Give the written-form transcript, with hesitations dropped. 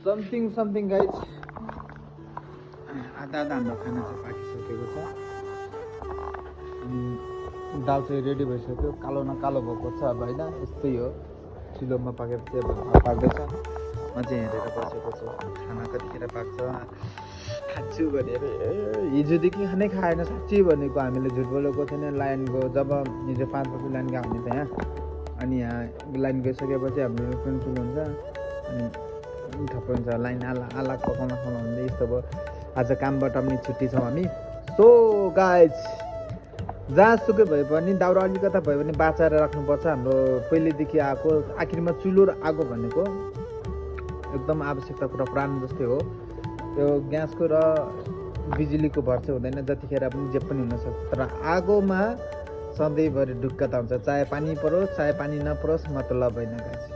something guys आधा हाम्रो खाना चाहिँ पाकिसकेको छ अनि दाल चाहिँ रेडी भइसक्यो कालो न कालो भएको छ अब होइन यस्तै हो चिलोमा पाकेपछि अब पाक्दैछ म चाहिँ हेरेर बसेको छु खाना कतिखेर पाक्छ खान्छु भनेर हिजोदेखि खानै खाएन साँच्चै भनेको हामीले झुट बोलेको थिएन लाइनको जब हिजो 5 बजी लाइन गयो भने त यहाँ अनि यहाँ लाइन गइसकेपछि हाम्रो रेस्टुरेन्ट सुरु हुन्छ अनि थप्पै हुन्छ लाइन आला पकाउन हुँदै यस्तो भयो आज कामबाट पनि छुट्टी छौँ हामी सो गाइज जहाँसुकै भए पनि दाउरा अलिकता भयो भने बाँचाएर राख्नुपर्छ हाम्रो पहिलेदेखि आएको आखिरमा चुलो र आगो भनेको एकदम आवश्यकता कुरा प्राण जस्तै हो त्यो ग्यासको र बिजुलीको भर चाहिँ हुँदैन जतिखेर पनि जे पनि हुनसक्छ तर आगोमा सधैँभरि ढुक्कता हुन्छ चाहे पानी परोस् चाहे पानी नपरोस् मतलब होइन गाइस